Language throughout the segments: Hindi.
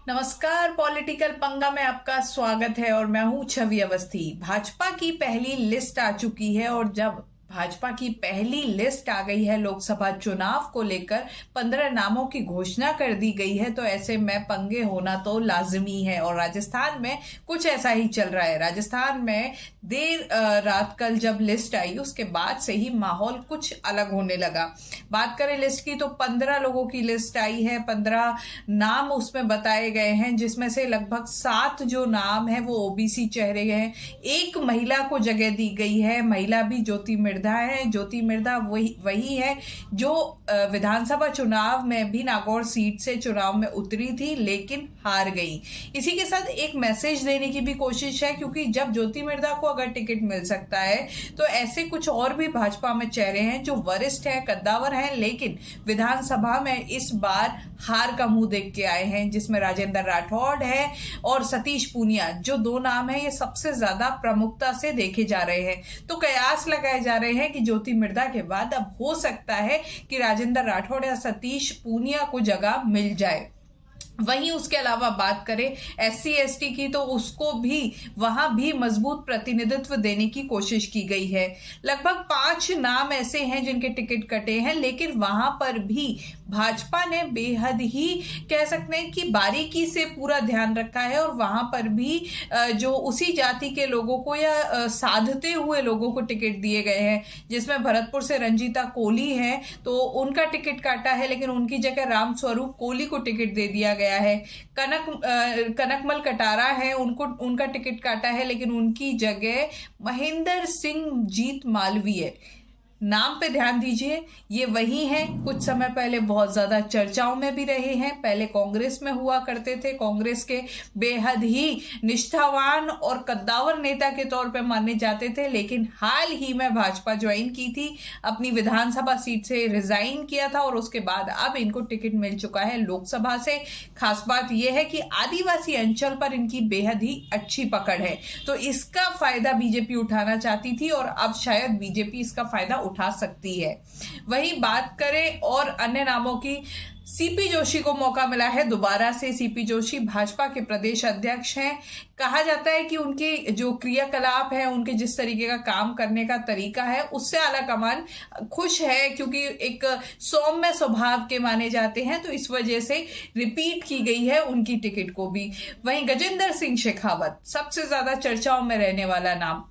नमस्कार। पॉलिटिकल पंगा में आपका स्वागत है और मैं हूं छवि अवस्थी। भाजपा की पहली लिस्ट आ चुकी है और जब भाजपा की पहली लिस्ट आ गई है लोकसभा चुनाव को लेकर 15 नामों की घोषणा कर दी गई है, तो ऐसे में पंगे होना तो लाजमी है। और राजस्थान में कुछ ऐसा ही चल रहा है। राजस्थान में देर रात कल जब लिस्ट आई उसके बाद से ही माहौल कुछ अलग होने लगा। बात करें लिस्ट की तो 15 लोगों की लिस्ट आई है, 15 नाम उसमें बताए गए हैं, जिसमें से लगभग 7 जो नाम है वो ओबीसी चेहरे हैं। एक महिला को जगह दी गई है, महिला भी ज्योति मिर्धा है। ज्योति मिर्धा वही है जो विधानसभा चुनाव में भी नागौर सीट से चुनाव में उतरी थी लेकिन हार गई। इसी के साथ एक मैसेज देने की भी कोशिश है, क्योंकि जब ज्योति मिर्धा को अगर टिकट मिल सकता है तो ऐसे कुछ और भी भाजपा में चेहरे हैं जो वरिष्ठ है, कद्दावर हैं, लेकिन विधानसभा में इस बार हार का मुंह देख के आए हैं, जिसमें राजेंद्र राठौड़ है और सतीश पूनिया, जो दो नाम है ये सबसे ज्यादा प्रमुखता से देखे जा रहे हैं। तो कयास लगाए जा रहे हैं कि ज्योति मिर्धा के बाद अब हो सकता है कि राजेंद्र राठौड़ या सतीश पूनिया को जगह मिल जाए। वहीं उसके अलावा बात करें एससी एसटी की तो उसको भी वहां भी मजबूत प्रतिनिधित्व देने की कोशिश की गई है। लगभग 5 नाम ऐसे हैं जिनके टिकट कटे हैं, लेकिन वहां पर भी भाजपा ने बेहद ही कह सकते हैं कि बारीकी से पूरा ध्यान रखा है और वहां पर भी जो उसी जाति के लोगों को या साधते हुए लोगों को टिकट दिए गए हैं, जिसमें भरतपुर से रंजीता कोली है तो उनका टिकट काटा है, लेकिन उनकी जगह राम स्वरूप कोली को टिकट दे दिया गया है। कनकमल कटारा है, उनका टिकट काटा है, लेकिन उनकी जगह महेंद्र सिंह जीत मालवीय। नाम पे ध्यान दीजिए, ये वही हैं कुछ समय पहले बहुत ज्यादा चर्चाओं में भी रहे हैं। पहले कांग्रेस में हुआ करते थे, कांग्रेस के बेहद ही निष्ठावान और कद्दावर नेता के तौर पे माने जाते थे, लेकिन हाल ही में भाजपा ज्वाइन की थी, अपनी विधानसभा सीट से रिजाइन किया था और उसके बाद अब इनको टिकट मिल चुका है लोकसभा से। खास बात यह है कि आदिवासी अंचल पर इनकी बेहद ही अच्छी पकड़ है, तो इसका फायदा बीजेपी उठाना चाहती थी और अब शायद बीजेपी इसका फायदा उठा सकती है। वही बात करें और अन्य नामों की, सीपी जोशी को मौका मिला है दोबारा से। सीपी जोशी भाजपा के प्रदेश अध्यक्ष हैं। कहा जाता है कि उनके जो क्रियाकलाप है, उनके जिस तरीके का काम करने का तरीका है, उससे आला कमान खुश है, क्योंकि एक सौम्य स्वभाव के माने जाते हैं, तो इस वजह से रिपीट की गई है उनकी टिकट को भी। वहीं गजेंद्र सिंह शेखावत सबसे ज्यादा चर्चाओं में रहने वाला नाम,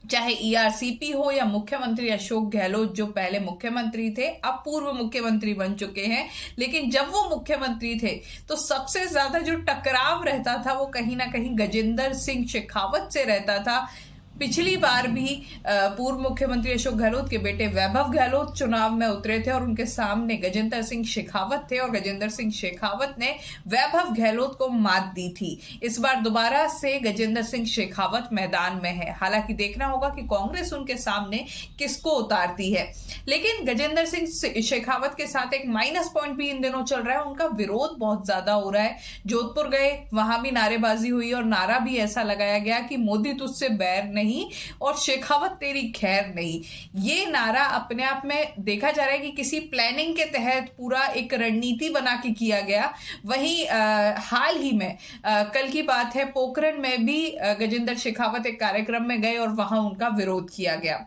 चाहे ईआरसीपी हो या मुख्यमंत्री अशोक गहलोत, जो पहले मुख्यमंत्री थे अब पूर्व मुख्यमंत्री बन चुके हैं, लेकिन जब वो मुख्यमंत्री थे तो सबसे ज्यादा जो टकराव रहता था वो कहीं ना कहीं गजेंद्र सिंह शेखावत से रहता था। पिछली बार भी पूर्व मुख्यमंत्री अशोक गहलोत के बेटे वैभव गहलोत चुनाव में उतरे थे और उनके सामने गजेंद्र सिंह शेखावत थे और गजेंद्र सिंह शेखावत ने वैभव गहलोत को मात दी थी। इस बार दोबारा से गजेंद्र सिंह शेखावत मैदान में है। हालांकि देखना होगा कि कांग्रेस उनके सामने किसको उतारती है, लेकिन गजेंद्र सिंह शेखावत के साथ एक माइनस पॉइंट भी इन दिनों चल रहा है, उनका विरोध बहुत ज्यादा हो रहा है। जोधपुर गए, वहां भी नारेबाजी हुई और नारा भी ऐसा लगाया गया कि मोदी तुझसे बैर नहीं और शेखावत तेरी खैर नहीं। ये नारा अपने आप में देखा जा रहा है कि किसी प्लानिंग के तहत पूरा एक रणनीति बना के किया गया। वहीं हाल ही में कल की बात है, पोखरण में भी गजेंद्र शेखावत एक कार्यक्रम में गए और वहां उनका विरोध किया गया।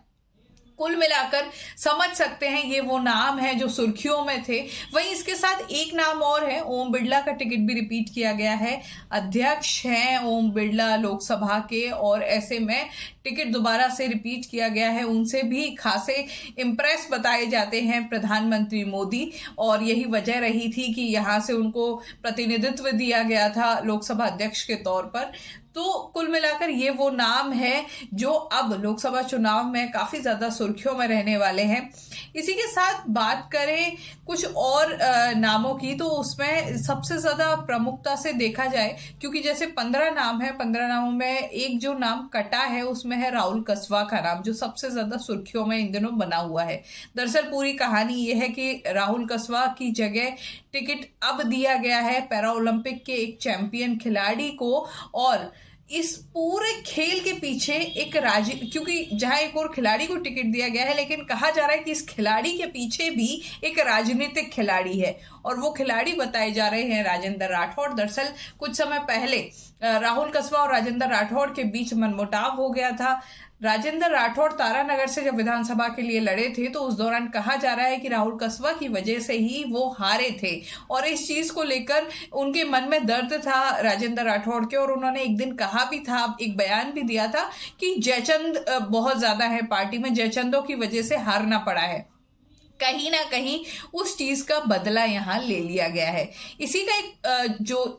कुल मिलाकर समझ सकते हैं ये वो नाम है जो सुर्खियों में थे। वहीं इसके साथ एक नाम और है, ओम बिरला का टिकट भी रिपीट किया गया है। अध्यक्ष हैं ओम बिरला लोकसभा के और ऐसे में टिकट दोबारा से रिपीट किया गया है। उनसे भी खासे इंप्रेस बताए जाते हैं प्रधानमंत्री मोदी, और यही वजह रही थी कि यहां से उनको प्रतिनिधित्व दिया गया था लोकसभा अध्यक्ष के तौर पर। तो कुल मिलाकर ये वो नाम है जो अब लोकसभा चुनाव में काफी ज्यादा सुर्खियों में रहने वाले हैं। इसी के साथ बात करें कुछ और नामों की, तो उसमें सबसे ज्यादा प्रमुखता से देखा जाए, क्योंकि जैसे 15 नाम है, 15 नामों में एक जो नाम कटा है उसमें है राहुल कसवा का नाम, जो सबसे ज्यादा सुर्खियों में इन दिनों बना हुआ है। दरअसल पूरी कहानी ये है कि राहुल कसवा की जगह टिकट अब दिया गया है पैरा ओलंपिक के एक चैंपियन खिलाड़ी को, और इस पूरे खेल के पीछे एक क्योंकि जहां एक और खिलाड़ी को टिकट दिया गया है, लेकिन कहा जा रहा है कि इस खिलाड़ी के पीछे भी एक राजनीतिक खिलाड़ी है और वो खिलाड़ी बताए जा रहे हैं राजेंद्र राठौड़। दरअसल कुछ समय पहले राहुल कस्बा और राजेंद्र राठौड़ के बीच मनमुटाव हो गया था। राजेंद्र राठौड़ तारानगर से जब विधानसभा के लिए लड़े थे तो उस दौरान कहा जा रहा है कि राहुल कस्बा की वजह से ही वो हारे थे, और इस चीज को लेकर उनके मन में दर्द था राजेंद्र राठौड़ के, और उन्होंने एक दिन कहा भी था, एक बयान भी दिया था कि जयचंद बहुत ज्यादा है पार्टी में, जयचंदों की वजह से हारना पड़ा है। कहीं ना कहीं उस चीज का बदला यहां ले लिया गया है। इसी का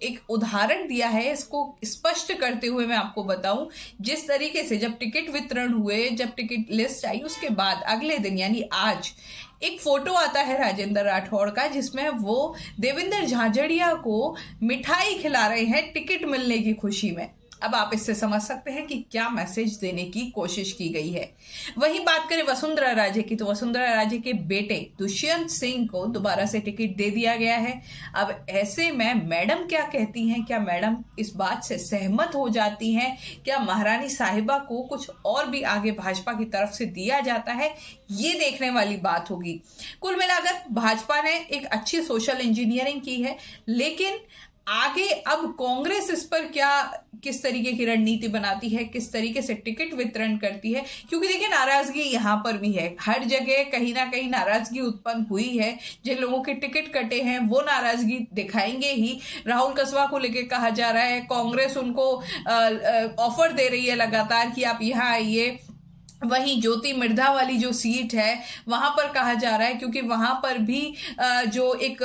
एक उदाहरण दिया है, इसको स्पष्ट करते हुए मैं आपको बताऊं, जिस तरीके से जब टिकट वितरण हुए, जब टिकट लिस्ट आई, उसके बाद अगले दिन यानी आज एक फोटो आता है राजेंद्र राठौड़ का, जिसमें वो देवेंद्र झाझड़िया को मिठाई खिला रहे हैं टिकट मिलने की खुशी में। अब आप इससे समझ सकते हैं कि क्या मैसेज देने की कोशिश की गई है। वहीं बात करें वसुंधरा राजे की, तो वसुंधरा राजे के बेटे दुष्यंत सिंह को दोबारा से टिकट दे दिया गया है। अब ऐसे में मैडम क्या कहती हैं, क्या मैडम इस बात से सहमत हो जाती हैं, क्या महारानी साहिबा को कुछ और भी आगे भाजपा की तरफ से दिया जाता है, ये देखने वाली बात होगी। कुल मिलाकर भाजपा ने एक अच्छी सोशल इंजीनियरिंग की है, लेकिन आगे अब कांग्रेस इस पर किस तरीके की रणनीति बनाती है, किस तरीके से टिकट वितरण करती है, क्योंकि देखिए नाराजगी यहां पर भी है, हर जगह कहीं ना कहीं नाराजगी उत्पन्न हुई है। जिन लोगों के टिकट कटे हैं वो नाराजगी दिखाएंगे ही। राहुल कस्बा को लेकर कहा जा रहा है, कांग्रेस उनको ऑफर दे रही है लगातार कि आप यहाँ आइए। वहीं ज्योति मिर्धा वाली जो सीट है वहां पर कहा जा रहा है, क्योंकि वहां पर भी जो एक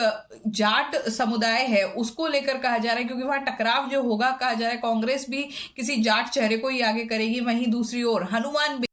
जाट समुदाय है उसको लेकर कहा जा रहा है, क्योंकि वहां टकराव जो होगा, कहा जा रहा है कांग्रेस भी किसी जाट चेहरे को ही आगे करेगी। वहीं दूसरी ओर हनुमान